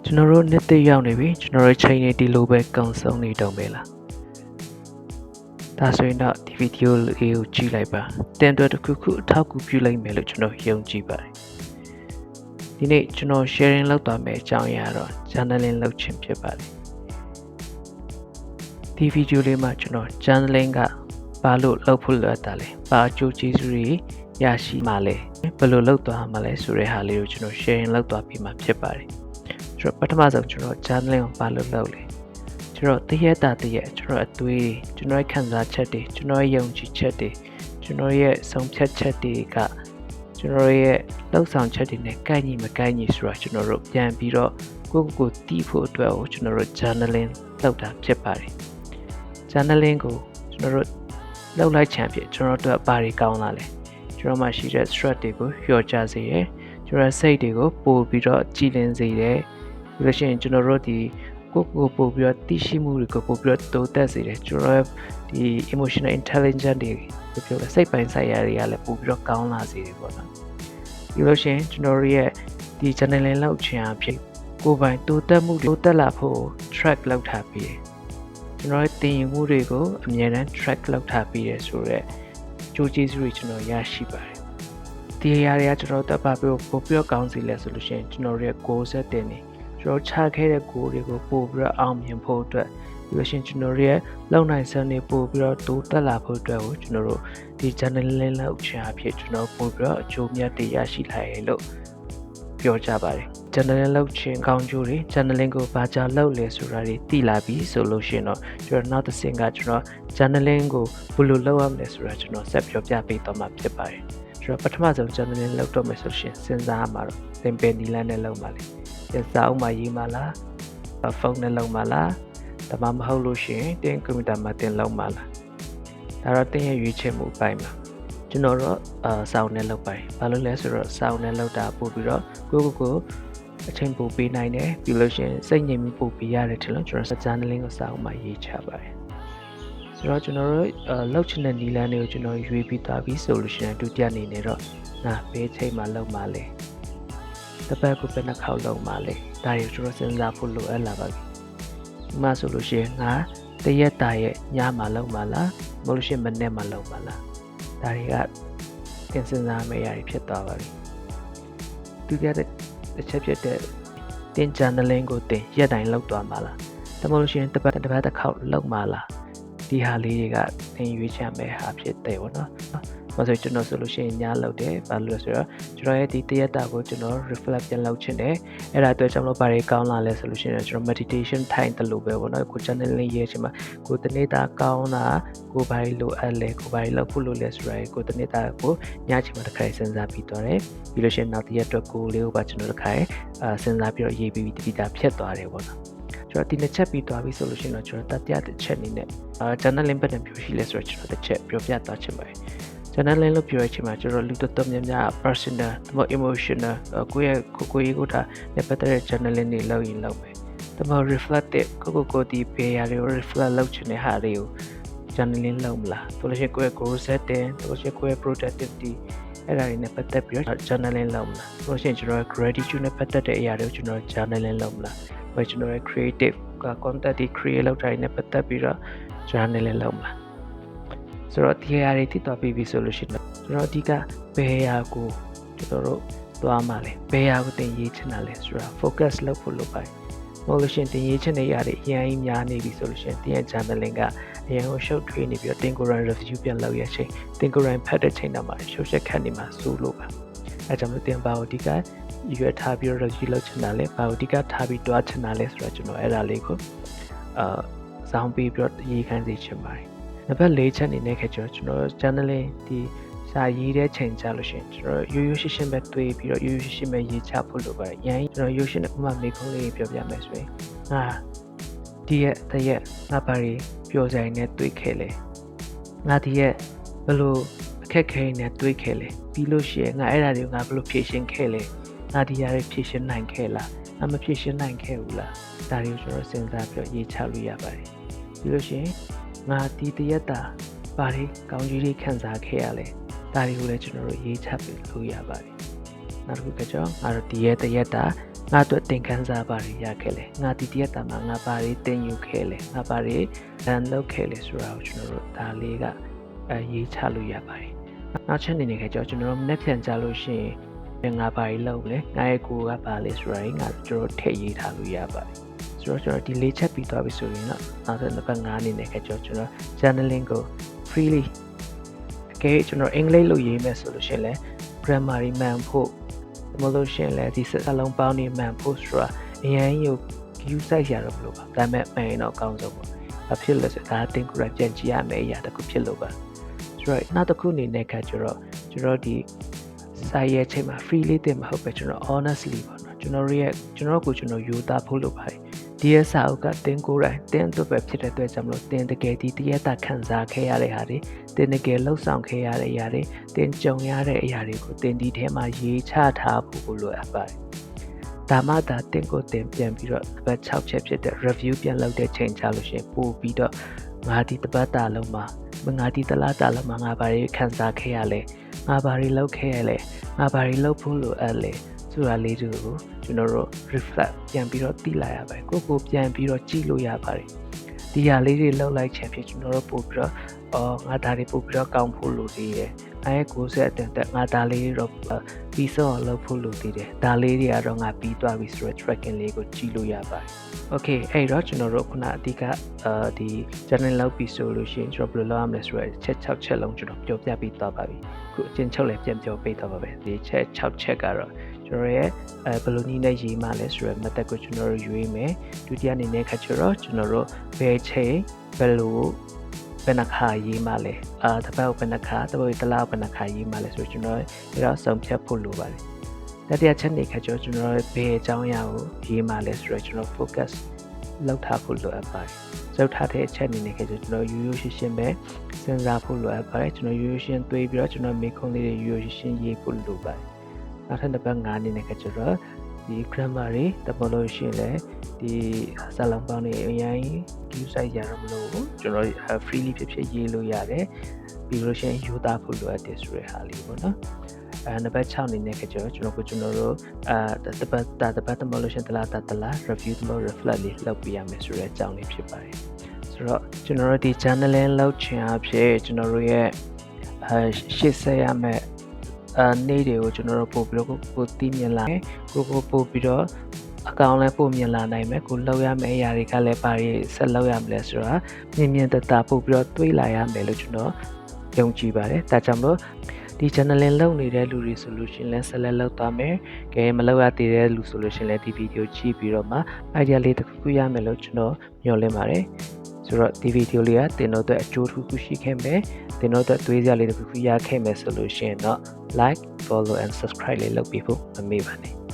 ကျွန်တော်တို့နှစ်သိရောက်နေပြီကျွန်တော်တို့ချိန်နေဒီလိုပဲကုံဆုံးနေတော့မယ်လားဒါဆိုရင်တော့ဒီဗီဒီယိုလေးကိုကြည့်လိုက်ပါတင်အတွက်တစ်ခုခုအထောက်အကူပြုလိုက်မယ်လို့ကျွန်တော်ယုံကြည်ပါတယ်ဒီနေ့ကျွန်တော် sharing လုပ်သွားမယ်အကြောင်းအရာတော့ journaling လုပ်ခြင်းဖြစ်ပါတယ်ဒီဗီဒီယိုလေးမှာကျွန်တော် journaling ကဘာလို့လုပ်ဖို့လိုတာလဲဘာအကျိုးကျေးဇူးတွေရရှိမှာလဲဘယ်လိုလုပ်သွားမှာလဲဆိုတဲ့ဟာလေးကိုကျွန်တော် sharing လုပ်သွားပြီးမှဖြစ်ပါတယ်ကျွန်တော်ပထမဆုံးကျွန်တော် journaling ကိုဘာလို့လုပ်လဲကျွန်တော်တရက်တာကျွန်တော်အသွေးကျွန်တော်ခံစားချက်တွေကျွန်တော်ယုံကြည်ချက်တွေကျွန်တော်ရဲ့ဆုံးဖြတ်ချက်တွေကကျွန်တော်ရဲ့လှုပ်ဆောင်ချက်တွေနဲ့ကိုက်ညီမကိုက်ညီဆိုတာကျွန်တော်တို့ပြန်ပြီးတော့ကိုတီးဖို့အတွက်ကိုကျွန်တော်တို့ journaling လုပ်တာဖြစ်ပါတယ် journaling ကိုကျွန်တော်တို့လုပ်လိုက်ချင်ဖြစ်ကျွန်တော်တို့ဘာတွေကောင်းလာလဲကျွန်တော်မှရှိတဲ့ stress တွေကိုလျော့ကျစေတယ်ကျွန်တော်စိတ်တွေကိုပို့ပြီးတော့ကြည်လင်စေတယ်ပြီးလို့ရှိရင်ကျွန်တော်တို့ဒီကိုပို့ပြီးတော့သိရှိမှုတွေကိုပို့ပြီးတော့တိုးတက်စေတယ်ကျွန်တော်ဒီ emotional intelligence တွေပြောလဲစိတ်ပိုင်းဆိုင်ရာတွေကလည်းပို့ပြီးတော့ကောင်းလာစေတယ်ပေါ့နော်ပြီးလို့ရှိရင်ကျွန်တော်ရဲ့ဒီ journaling လုပ်ခြင်းအဖြစ်ကိုယ်ပိုင်တိုးတက်မှုတွေတိုးတက်လာဖို့ track လုပ်ထားပြီးတယ်ကျွန်တော်ရဲ့သင်ယူမှုတွေကိုအမြဲတမ်း track လုပ်ထားပြီးတယ်ဆိုတော့ကြိုးကျေးဇူးတွေကျွန်တော်ရရှိပါတယ်ဒီအရာတွေကကျွန်တော်တက်ပါပြီးပို့ပြီးတော့ကောင်းစီလဲဆိုလို့ရှိရင်ကျွန်တော်ရဲ့ goal setting တွေကျွန်တော်ချခဲ့တဲ့ goal တွေကိုပို့ပြီးတော့အောင်မြင်ဖို့အတွက်ပြီးလို့ရှိရင်ကျွန်တော်ရဲ့လုံနိုင်စွမ်းတွေပို့ပြီးတော့တိုးတက်လာဖို့အတွက်ကိုကျွန်တော်တို့ဒီ journaling လုပ်ခြင်းအဖြစ်ကျွန်တော်ပို့ပြီးတော့အကျိုးမြတ်တွေရရှိလာရလို့ပြောကြပါတယ် journaling လုပ်ခြင်းကောင်းကျိုးတွေ journaling ကိုဘာကြောင့်လုပ်လဲဆိုတာတွေသိလာပြီဆိုလို့ရှိရင်တော့ကျွန်တော်နောက်တစ်ဆင့်ကကျွန်တော် journaling ကိုဘယ်လိုလုပ်ရမလဲဆိုတာကျွန်တော်ဆက်ပြောပြပေးတော့မှာဖြစ်ပါတယ်ကျွန်တော်ပထမဆုံး journaling လုပ်တော့မယ်ဆိုရှင်စဉ်းစားရမှာတော့သင်ပင်နီလန်းနဲ့လုပ်ပါလေစာအုပ်မှာရေးမှာလားဖုန်းနဲ့လုပ်မှာလားဒါမှမဟုတ်လို့ရှိရင်တင်ကွန်ပျူတာမှာတင်လုပ်မှာလားဒါတော့တင်ရဲ့ရွေးချယ်မှုအပိုင်းမှာကျွန်တော်တော့စာအုပ်နဲ့လုပ်ပါတယ်ဘာလို့လဲဆိုတော့စာအုပ်နဲ့လုပ်တာပို့ပြီးတော့ကိုအချိန်ပို့ပေးနိုင်တယ်ပြီးလို့ရှိရင်စိတ်ငြိမ်မှုပို့ပေးရတယ်ထင်လို့ကျွန်တော် journaling ကိုစာအုပ်မှာရေးချပါတယ်ဆိုတော့ကျွန်တော်တို့လုပ်ချင်တဲ့နည်းလမ်းတွေကိုကျွန်တော်ရွေးပြီးသွားပြီဆိုလို့ရှိရင်ဒုတိယအနေနဲ့တော့ဘယ်ချိန်မှာလုပ်မှာလဲတပတ်ကိုဘယ်နှခေါက်လုပ်မှာလဲဒါတွေကိုကျွန်တော်စဉ်းစားဖို့လိုအပ်လာပါပြီဒီမှာဆိုလို့ရှိရင်တရက်တာရဲ့ညမှာလုပ်မှာလားမဟုတ်လို့ရှိရင်မနေ့မှာလုပ်မှာလားဒါတွေကသင်စဉ်းစားမယ့်အရာတွေဖြစ်သွားပါပြီဒုတိယတစ်ချက်ဖြစ်တဲ့တင် journaling ကိုတင်ရက်တိုင်းလုပ်သွားမှာလားဒါမှမဟုတ်လို့ရှိရင်တပတ်တစ်ခေါက်လုပ်မှာလားဒီဟာလေးတွေကသင်ရွေးချယ်မယ့်ဟာဖြစ်တယ်ပေါ့နော်ဘာလို့ကျွန်တော်ဆိုလို့ရှိရင်ညလုပ်တယ်ဘာလို့လဲဆိုတော့ကျွန်တော်ရဲ့ဒီတရက်တာကိုကျွန်တော် reflect ပြန်လုပ်ချင်တယ်အဲ့ဒါအတွက်ကျွန်တော်ဘာတွေကောင်းလာလဲဆိုလို့ရှိရင်ကျွန်တော် meditation ထိုင်တယ်လို့ပဲပေါ့နော်ကို journaling ရေးချင်မှာကိုတနေ့တာကောင်းတာကိုဘာတွေလိုအပ်လဲကိုဘာတွေလုပ်ဖို့လိုလဲဆိုတာကိုတနေ့တာကိုညချင်မှာတစ်ခါစဉ်းစားပြီးသွားတယ်ပြီးလို့ရှိရင်နောက်တရက်အတွက်ကိုလေးကိုပါကျွန်တော်တစ်ခါစဉ်းစားပြီးတော့ရေးပြီးတတိတာဖြတ်သွားတယ်ပေါ့နော်ကျွန်တော်ဒီနှစ်ချက်ပြီးသွားပြီဆိုလို့ရှိရင်တော့ကျွန်တော်တတိယတစ်ချက်အနေနဲ့journaling ဘယ်နှမျိုးရှိလဲဆိုတော့ကျွန်တော်တစ်ချက်ပြောပြသွားချင်ပါတယ်journaling လို့ပြောရချင်မှာကျွန်တော်လူတော်တော်များများ personal ဒါမှ emotional ကိုယ့်ရဲ့ကိုထားနဲ့ပတ်သက်တဲ့ journaling တွေလုပ်ရင်လုပ်မယ်ဒါမှ reflective ကိုဒီပေရတွေကို reflect လုပ်ချင်တဲ့ဟာတွေကို journaling လုပ်မလားဆိုလို့ရှိရင်ကိုယ့်ရဲ့ goal setting ဆိုလို့ရှိရင်ကိုယ့်ရဲ့ productivity အဲ့ဒါတွေနဲ့ပတ်သက်ပြီးတော့ journaling လုပ်မလားဆိုလို့ရှိရင်ကျွန်တော် gratitude နဲ့ပတ်သက်တဲ့အရာတွေကိုကျွန်တော် journaling လုပ်မလားဘာကျွန်တော်ရဲ့ creative content တွေ create လုပ်တာတွေနဲ့ပတ်သက်ပြီးတော့ journaling လုပ်မလားဆိုတော့ဒီအရာတွေသိသွားပြီဆိုလို့ရှိရင်ကျွန်တော်အဓိကဘယ်အရာကိုကျွန်တော်တို့သွားမှာလဲဘယ်အရာကိုသင်ရေးချင်တာလဲဆိုတာ focus လုပ်ဖို့လုပ်ပါတယ်မဟုတ်လို့ရှိရင်သင်ရေးချင်တဲ့အရာတွေအရင်အများနေပြီဆိုလို့ရှိရင်သင်ရဲ့ journaling ကအရင်ကိုရှုပ်ထွေးနေပြီးတော့သင်ကိုယ်တိုင် review ပြန်လုပ်ရချိန်သင်ကိုယ်တိုင်ဖတ်တဲ့ချိန်တော့မှရှုပ်ရှက်ခတ်နေမှာစိုးလို့ပါအဲကြောင့်မို့သင်ဘာကိုအဓိကရွေးထားပြီး review လုပ်ချင်တာလဲဘာကိုအဓိကထားပြီးတွားချင်တာလဲဆိုတော့ကျွန်တော်အဲ့ဒါလေးကိုစောင်းပြီးတော့ရေးခိုင်းစေချင်ပါတယ်နံပါတ်၄ချက်အနေနဲ့ခဲ့ကျွန်တော် journaling ဒီစာရေးတဲ့ချိန်ကြလို့ရှိရင်ကျွန်တော်ရိုးရှင်းပဲတွေးပြီးတော့ရိုးရှင်းပဲရေးချဖို့လိုပါတယ်။ရန်ကျွန်တော်ရိုးရှင်းတဲ့ဥပမာမေးခွန်းလေးပြောပြမယ်ဆိုရင်ဒီရက်တရက်ငါဘာတွေပျော်စရာနဲ့တွေးခဲ့လဲ။ငါဒီရက်ဘယ်လိုအခက်ခဲနဲ့တွေးခဲ့လဲ။ပြီးလို့ရှိရင်ငါအဲ့ဒါတွေကိုငါဘယ်လိုဖြေရှင်းခဲ့လဲ။ငါဒီရတွေဖြေရှင်းနိုင်ခဲ့လား။ငါမဖြေရှင်းနိုင်ခဲ့ဘူးလား။ဒါတွေကိုကျွန်တော်စဉ်းစားပြီးရေးချလို့ရပါတယ်။ပြီးလို့ရှိရင်ငါဒီတရက်တာဘာတွေကောင်းကြီးတွေခံစားခဲ့ရလဲဒါတွေကိုလည်းကျွန်တော်တို့ရေးချပေးလို့ရပါတယ်နောက်တစ်ခုကကြောင့်ငါတို့ဒီရက်တရက်တာ ငါတို့တင်ခန်းစားပါရခဲ့လေငါဒီတရက်တာမှာငါပါရီတင်ယူခဲ့လေငါပါရီလန်လုပ်ခဲ့လေဆိုတာကိုကျွန်တော်တို့ဒါလေးကရေးချလို့ရပါတယ်နောက်ချက်အနေနဲ့ကျွန်တော်တို့မနေ့ပြန်ကြလို့ရှိရင်ငါပါရီလုပ်လေငါရဲ့ကိုကပါလေဆိုတာငါကျွန်တော်ထည့်ရေးထားလို့ရပါတယ်ဆိုတော့ကျွန်တော်ဒီလေးချက်ပြီးသွားပြီဆိုရင်တော့နောက်တစ်ပတ်9အနေနဲ့ကျွန်တော် journaling ကို freely အကဲကျွန်တော်အင်္ဂလိပ်လိုရေးမယ်ဆိုလို့ရှိရင်လည်း grammar မှန်ဖို့မလို့ရှိရင်လည်းဒီစကားလုံးပေါင်းနေမှန်ဖို့ဆိုတာအရင်ရုပ် view size ရတော့ဘလို့ပါဒါပေမဲ့မှန်ရင်တော့အကောင်းဆုံးပေါ့ဘာဖြစ်လဲဆိုတော့ဒါတင်ကိုရပြန်ကြည့်ရမယ်အရာတစ်ခုဖြစ်လို့ပါဆိုတော့နောက်တစ်ခုအနေနဲ့ကျွန်တော်ဒီစာရေးချိန်မှာ freely တင်မဟုတ်ပဲကျွန်တော် honestly ပေါ့နော်ကျွန်တော်ယူသားဖို့လို့ပါတယ်ဒီရဲ့စာအုပ်ကတင်ကိုယ်တိုင်တင်အတွက်ပဲဖြစ်တဲ့အတွက်ကြောင့်မလို့တင်တကယ်ဒီတရက်တာခံစားခဲ့ရတဲ့ဟာတွေတင်တကယ်လှုပ်ဆောင်ခဲ့ရတဲ့အရာတွေတင်ကြုံရတဲ့အရာတွေကိုတင်ဒီထဲမှာရေးချထားဖို့လိုအပ်ပါတယ်ဒါမှသာတင်ကိုတင်ပြန်ပြီးတော့ဘက်6ချက်ဖြစ်တဲ့ review ပြန်လုပ်တဲ့ချိန်ချလို့ရှိရင်ပို့ပြီးတော့ငါဒီတပတ်တာလုံးမှာငါဒီတလားတာလုံးမှာငါဘာတွေခံစားခဲ့ရလဲငါဘာတွေလုပ်ခဲ့ရလဲငါဘာတွေလုပ်ဖို့လိုအပ်လဲဆိုတာလေးတွေကိုကျွန်တော်တို့ reflect ပြန်ပြီးတော့သိလာရပါတယ်ကိုပြန်ပြီးတော့ကြည့်လို့ရပါတယ်ဒီဟာလေးတွေလောက်လိုက်ခြင်းဖြစ်ကျွန်တော်တို့ပို့ပြီးတော့ငါဒါတွေပို့ပြီးတော့ကောင်းဖို့လိုသေးတယ်အဲ90အတန်တက်ငါဒါလေးတော့ပြီးစောလုပ်ဖို့လိုသေးတယ်ဒါလေးတွေကတော့ငါပြီးသွားပြီဆိုတော့ tracking လေးကိုကြည့်လို့ရပါတယ် okay အဲ့တော့ကျွန်တော်တို့ခုနအဓိကဒီ channel လောက်ပြီးဆိုလို့ရှိရင်ကျွန်တော်ဘယ်လိုလုပ်ရမလဲဆိုတော့ချက်6ချက်လုံးကျွန်တော်ပြောပြပြီးသွားပါပြီခုအချင်းချုပ်လည်းပြန်ပြောပေးသွားပါပဲဒီချက်6ချက်ကတော့ကျွန်တော်ရဲ့ဘယ်လိုနည်းနဲ့ရေးမှလဲဆိုတော့ method ကိုကျွန်တော်တို့ရွေးမယ်ဒုတိယအနေနဲ့ကျွန်တော်တို့ဘယ်ချိန်ဘယ်လိုဘယ်နှခါရေးမှလဲတစ်ပတ်ဘယ်နှခါတစ်ပတ်တစ်လဘယ်နှခါရေးမှလဲဆိုတော့ကျွန်တော်ဒါတော့ဆုံးဖြတ်ဖို့လိုပါတယ်တတိယချက်နေကျွန်တော်ဘယ်အကြောင်းအရာကိုရေးမှလဲဆိုတော့ကျွန်တော် focus လောက်ထားဖို့လိုအပ်ပါတယ်လောက်ထားတဲ့အချက်အနေနဲ့ကျွန်တော်ရိုးရိုးရှင်းရှင်းပဲစဉ်းစားဖို့လိုအပ်ပါတယ်ကျွန်တော်ရိုးရိုးရှင်းတွေးပြီးတော့ကျွန်တော်မေးခွန်းလေးတွေရိုးရိုးရှင်းရေးဖို့လိုပါတယ်နောက်ထပ်တစ်ပတ်9အနေနဲ့ကျွန်တော်ဒီ grammar တွေတပေါ်လို့ရှိရင်လည်းဒီစာလုံးပေါင်းတွေအရင် view size ရတော့မလို့ကျွန်တော် freely ဖြစ်ရေးလို့ရတယ်ပြီးလို့ရှိရင်ယူသားဖို့လိုအပ်တယ်ဆိုတဲ့ဟာလေးပေါ့နော်နံပါတ်6အနေနဲ့ကျွန်တော်တို့တပတ်တမလို့ရှိရင်တလား review တမ reflect လေးလုပ်ပြရမယ်ဆိုတဲ့အကြောင်းလေးဖြစ်ပါတယ်ဆိုတော့ကျွန်တော်တို့ဒီ journaling လုပ်ချင်အဖြစ်ကျွန်တော်တို့ရဲ့ရှေ့ဆက်ရမယ်နေ့တွေကိုကျွန်တော်တို့ပို့ပြီးတော့ကိုသိမြင်လာကိုပို့ပြီးတော့အကောင်လည်းပို့မြင်လာနိုင်မယ်ကိုလောက်ရမယ့်အရာတွေကလည်းပါရီဆက်လောက်ရမလဲဆိုတာမြင်တပို့ပြီးတော့တွေးလာရမယ်လို့ကျွန်တော်ယုံကြည်ပါတယ်ဒါကြောင့်မို့ဒီ journaling လုပ်နေတဲ့လူတွေဆိုလို့ရှိရင်လည်းဆက်လက်လုပ်သွားမယ်။ကဲမလုပ်ရသေးတဲ့လူဆိုလို့ရှိရင်လည်းဒီဗီဒီယိုကြည့်ပြီးတော့မှ idea လေးတစ်ခုရမယ်လို့ကျွန်တော်မျှော်လင့်ပါတယ်။ဆိုတော့ဒီဗီဒီယိုလေးကတင်တော့အတွက်အကျိုးတစ်ခုရှိခဲ့မယ်။တင်တော့အတွက်တွေးစရာလေးတစ်ခုရခဲ့မယ်ဆိုလို့ရှိရင်တော့ like, follow and subscribe လေးလုပ်ပြီးဖို့မမေ့ပါနဲ့။